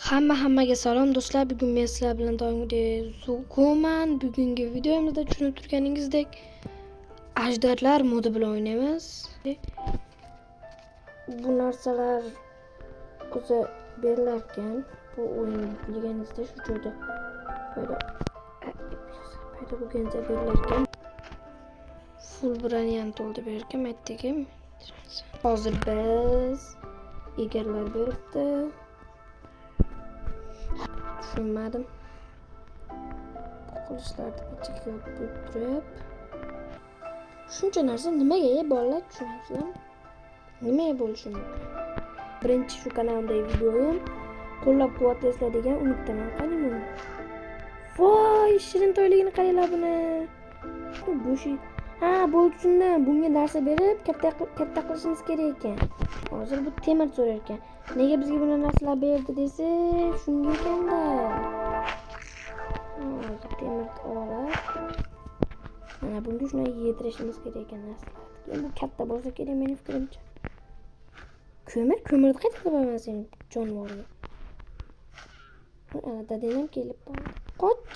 Hammaga salom do'stlar. Bugun men sizlar bilan doimgidek Zukoman. Bugungi videomizda tushunib turganingizdek ajdarlar modi bilan o'ynaymiz. Bu narsalar o'zi berilar ekan. Bu o'yin bilganingizda shu joyda paydo bo'lganda berilar ekan. Full brani ham to'ldi bergan aytdiki. Hozir biz egarlar beribdi. Tushunmadim. Qilishlarni bitta yopib turib. Shuncha narsa nimaga bolalar tushunasizlarmi? Nimaga bo'lishi mumkin? Birinchi shu kanaldagi videoyim qo'llab-quvvatlaysizlar degan umiddaman. Qani buni? Voy, shirin to'yligini qaranglar buni. Bo'shi. Ha, bo'lsindan. Bunga narsa berib katta qilishimiz kerak ekan. Hozir bu temir so'rar ekan. Nega bizga bunday narsalar berdi desa, shunga ekanda. Hozir temir olib, mana bunga shuni yedirishimiz kerak ekan narsalar. Endi bu katta bo'lsa kerak mening fikrimcha. Ko'mirni qayta qilaman jonivorga. Ana dadam kelib qoldi. Qoch.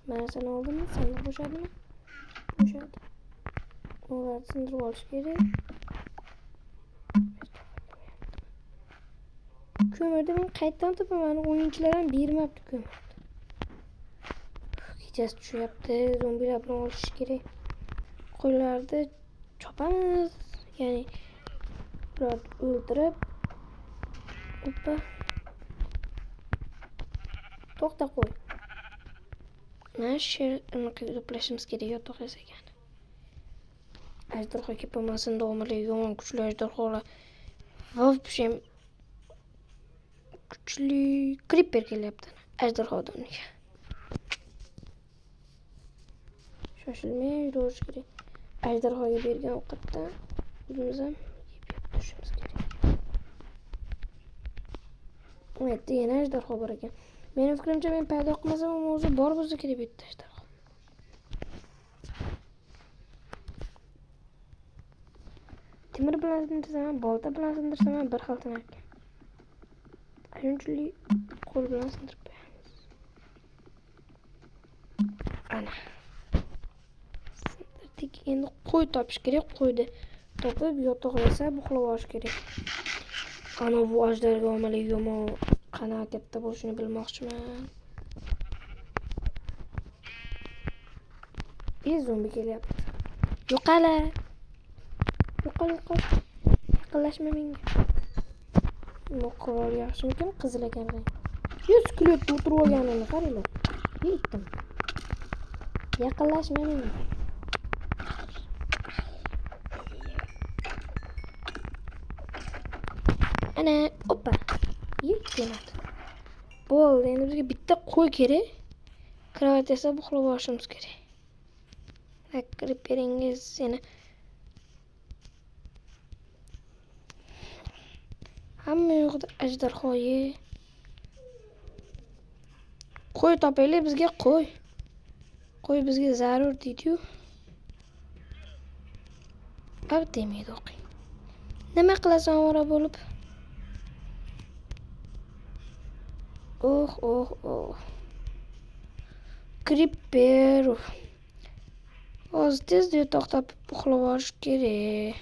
Mana sen oldimmi? Sandiq bo'shadimi? Bo'shadi. Ularni sindirib olish kerak. Ko'mirni men qayerdan topaman? O'yinchilar ham bermabdi ko'mirni. Kechasi tushyapti. Zombilar bilan olish kerak. Qo'ylarni chopamiz. Ya'ni ularni o'ldirib. Oppa. To'xta qo'y. Mana sherni to'plashimiz kerak, yotoq yasagan. Ajdarho kelib bo'lmasin, davomli yomon kuchli ajdarholar. Vobshem kuchli creeper kelyapti ajdarhodan o'rniga. Shoshilmay yurish kerak. Ajdarhoga bergan ovqatdan o'zimiz ham yeb turishimiz kerak. Bu yerda yana ajdarho bor ekan. Mening fikrimcha men paydo qilmasam ham o'zi bor bo'lsa kerak bitta ajdarho. Temir bilan sindirsam, bolta bilan sindirsam bir xil tinar ekan. Shunchalik qo'l bilan sindirib qo'yamiz. Ana. Sindirdik. Endi qo'y topish kerak. Qo'yni topib yotoq yasab uxlab olish kerak. Ana bu ajdarga omali yomon qanaqa katta bo'lishini bilmoqchiman. Zombi kelyapti. Yo'qala. Yaqinlashma menga. Bu qurol yaxshimikan? Qizil ekan rang. 100 kilo o'tirib olganini qaranglar. Yetdim. Yaqinlashma menga. Ana, oppa. Yetdim. Bo'ldi, endi bizga bitta qo'y kerak. Kravat esa buxlab olishimiz kerak. Creeperingiz seni hamma yo'qda ajdarhoyi. Qo'y topaylik bizga qo'y. Qo'y bizga zarur deydi-yu. Ab demaydi o'qing. Nima qilasan ovora bo'lib? Oh. Creeper. Hozir tezda yotoq topib uxlab olish kerak.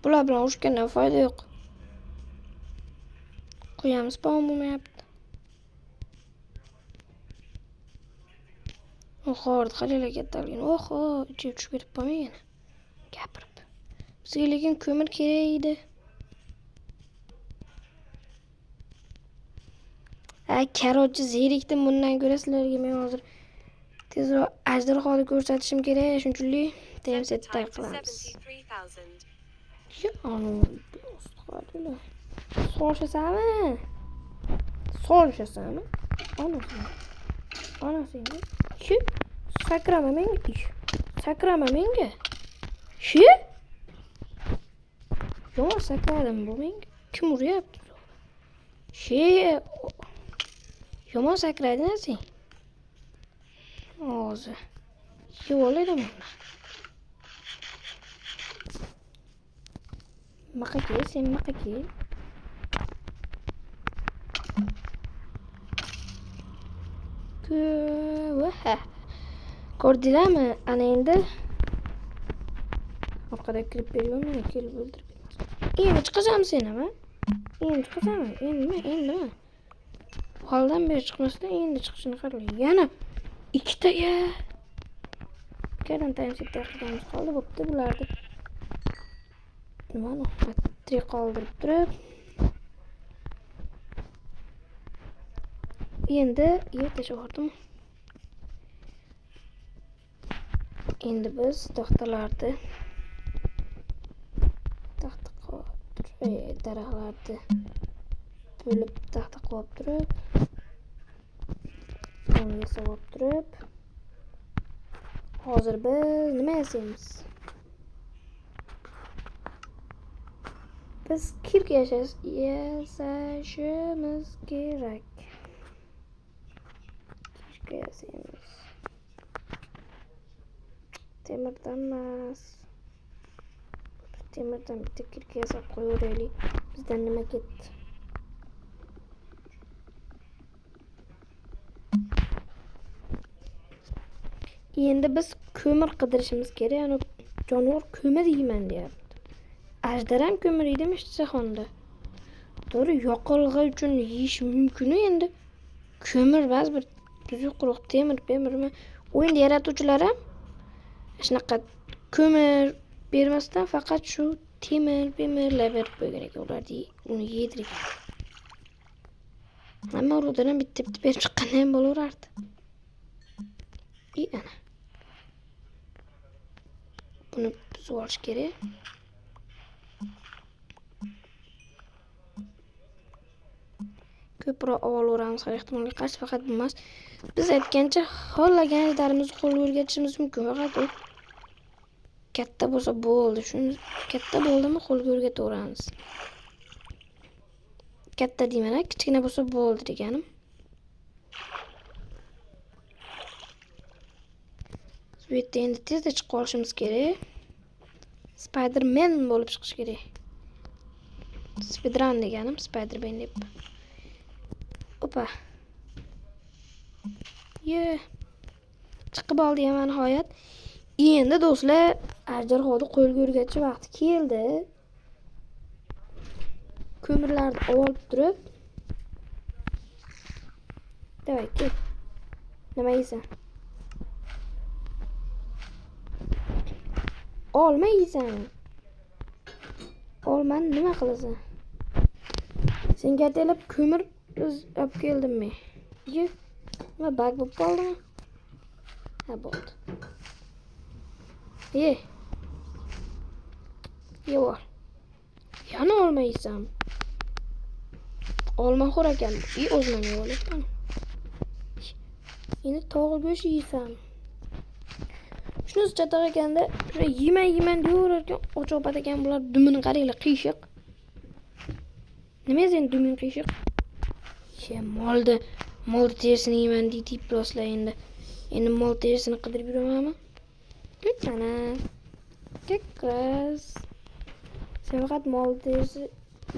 Bular bilan urushgandan foyda yo'q. Qo'yamiz, spawn bo'lmayapti. Oxirda qaranglar kattaligini. Oho, ichiga tushib ketib qolmagan. Gapirib. Bizga lekin ko'mir kerak edi. Karotchi zerikdim bundan ko'ra sizlarga men hozir tezroq ajdarhoni ko'rsatishim kerak, shunchalik temsetda qilamiz. Ana, ostqadilar. Solishasami? Ana senga. Sakrama menga. Yo'q, sakradim bu menga. Kim uryapti? Yomon sakrading sen. Hozir. Yeb olaydim uni. Maqaki, sen maqaki. Ko'rdinglarmi? Ana endi orqada kirib berganman, kelib o'ldirib. Endi chiqasan sen ama? Endi chiqasanmi? Endi. Holdan beri chiqmasdan endi chiqishini qarang. Yana ikkitaga karantin qilganimiz qoldi, bo'pti bularni. Nimani? Battery qoldirib turib. Endi tashladim. Endi biz daraxtlarni bo'lib taxta qo'yib turib, unga solib turib, hozir biz nima yasaymiz? Biz kirk yasashimiz kerak. Kirk yasaymiz. Temirdan emas. Temirdan bitta kirk yasab qo'yaveraylik. Bizdan nima ketdi? Endi biz ko'mir qidirishimiz kerak. Ana jonivor ko'mir yeyman deyapti. Ajdar ham ko'mir yeydimi jahonda? To'g'ri, yoqilg'i uchun yeyish mumkin endi. Ko'mir ba'zi bir tuzuq quruq temirmi? O'yinda yaratuvchilar ham shunaqa ko'mir bermasdan faqat shu temirlar berib qo'ygan ekan ularni uni yeydirik. Hamma urudan bitta berib chiqqanda ham bo'laverardi. Ana. Buni buzib olish kerak. Ko'proq olaveramiz har ehtimolga qarshi, faqat bu emas. Biz aytgancha xohlagan ishlarimizni qo'lga o'rgatishimiz mumkin. Faqat u katta bo'lsa bo'ldi. Shuni katta bo'ldimi qo'lga o'rgataveramiz. Katta deyman, kichkina bo'lsa bo'ldi deganim. Bu yerda endi tezda chiqib olishimiz kerak. Spider-Man bo'lib chiqish kerak. Speedrun deganim, Spider-Man deb. Opa. Chiqib oldi ham nihoyat. Endi do'stlar, ajdarhoni qo'lga o'rgatish vaqti keldi. Ko'mirlarni olib turib. Davay, kel. Nima yeysan? Olma yeysan. Olmani nima qilasan? Senga atalab ko'mir olib keldimmi? Nima bug bo'lib qoldimi? Ha, bo'ldi. Yevor. Yana olma yeysan. Olmaxo'r ekan. O'zim yeyapman. Endi tog'i go'sht yeysan. Shunisi chataq ekanda, yeyman deyaverarkan, ochoqbat ekan bular dumini qaranglar, qiyshiq. Nima endi dumin qiyshiq? Mol terisini yeyman deydi proslar endi. Endi mol terisini qidirib yuramanmi? Ana. Kakkas. Sen faqat mol terisi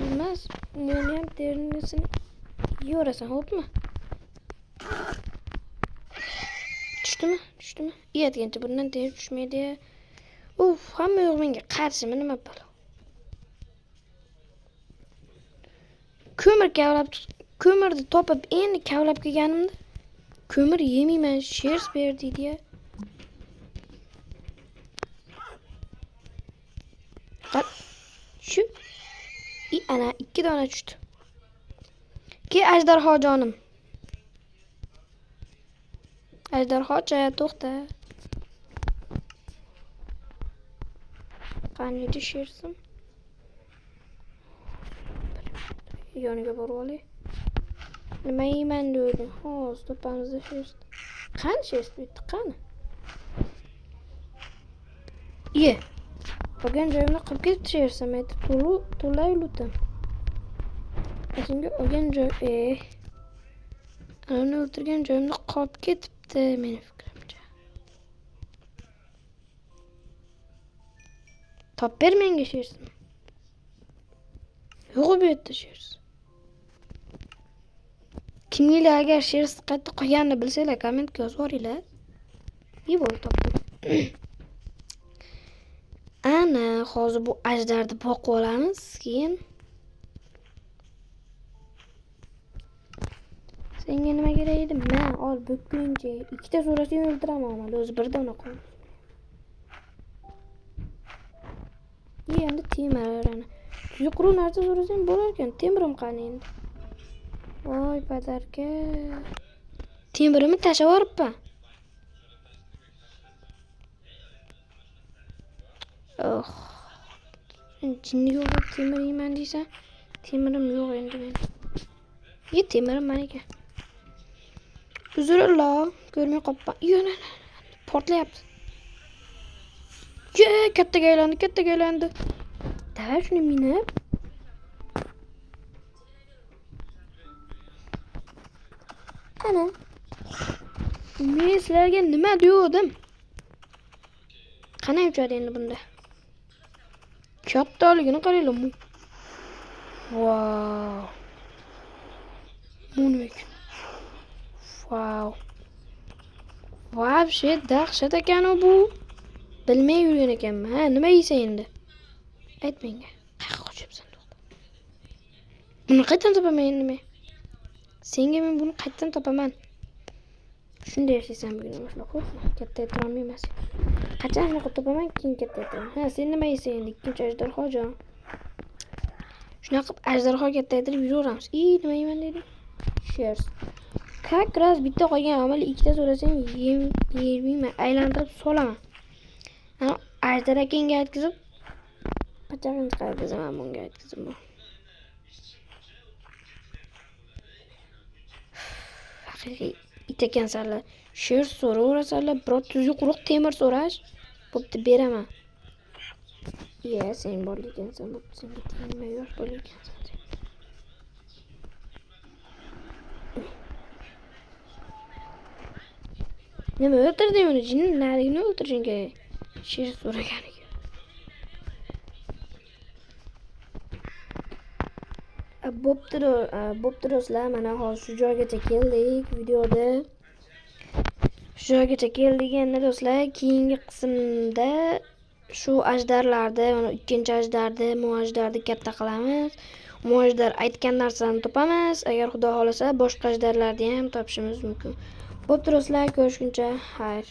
emas, mol ham terisini yeyverasan, xo'pmi? Tushdimi? Yeyatgancha bundan teri tushmaydi. Hamma yo'q menga qarshimi nima bo'l? Ko'mirni topib endi kavlab kelganimda ko'mir yemayman, shers ber deydi-ya. Shu ana 2 dona tushdi. Ke ajdarho jonim. Ajdarhocha, to'xta. Qani shersim? Yoniga borib olay. Nima yeyman dedim. Hozir topamizda shers. Qani shers bitti, qani? Olgan joyimda qolib ketdi shersam, aytib to'lay lutam. Senga olgan joy, uni o'tirgan joyimda qolib ketibdi, meni fikrimcha. Top ber menga shersim. Yo'q bu yerda shersiz. Kiminglar agar shersiz qayta qolganini bilsanglar, kommentga yozib yuboringlar. Ne bo'ldi topdim. Ana, hozir bu ajdarni boqib olamiz, keyin senga nima kerak edi? Men ol bukkuncha. Ikkita so'rasang o'ldiraman, mana o'zi birda unaqa. Endi temirani. Yuqori narsa so'rasang bo'lar ekan. Temirim qani endi? Voy padarka. Temirimni tashlab yuboribman. Oh. Jinni yo'q deb temir yeyman deysan. Temirim yo'q endi men. Temirim mana ekan. Uzrlar, ko'rmay qopman. Yana portlayapti. Kattaga aylandi. Davay shuni minib. Ana. Men sizlarga nima degandim? Qanday uchadi endi bunda? Kattaligini qaranglar. Wow. Munvik. Wow. Вообще dahshat ekan bu. Bilmay yurgan ekanman. Ha, nima yeysan endi? Ayt menga. Qayerga qo'yibsan to'xta. Buni qayerdan topaman endi men? Senga men buni qayerdan topaman? Shunday yashaysan bugun mana qo'rqma. Katta e'tirom emas. Qachon shunaqa topaman, keyin katta e'tirom. Ha, sen nima yeysan endi? Ikkinchi ajdarhojon. Shunaqa qilib ajdarho katta e'tirib yuraveramiz. Nima yeyman dedi? Shers. Как раз bitta qolgan amali ikkita so'rasang yeyman, aylantirib solaman. Ana ajdar akenga aytkizib pachag'ini chiqargazaman bunga aytkizib. Haqiqiy it ekansanlar. Sher so'raverasanlar, biror tuzi quruq temir so'rash. Bo'pti, beraman. Sen bor ekansan, bo'pti, senga tegmay yosh bo'lar ekansan. Nima o'tirding uni? Jinni narigini o'tirishing kerak. Sher so'raganiga. Bo'pti do'stlar, mana hozir shu joygacha keldik videoda. Shu joygacha keldik endi do'stlar, keyingi qismda shu ajdarlarni, mana ikkinchi ajdarni, muajdarni katta qilamiz. Muajdar aytgan narsani topamiz. Agar xudo xolasa boshqa ajdarlarni ham topishimiz mumkin. Bo'pti do'stlar, ko'rishguncha xayr.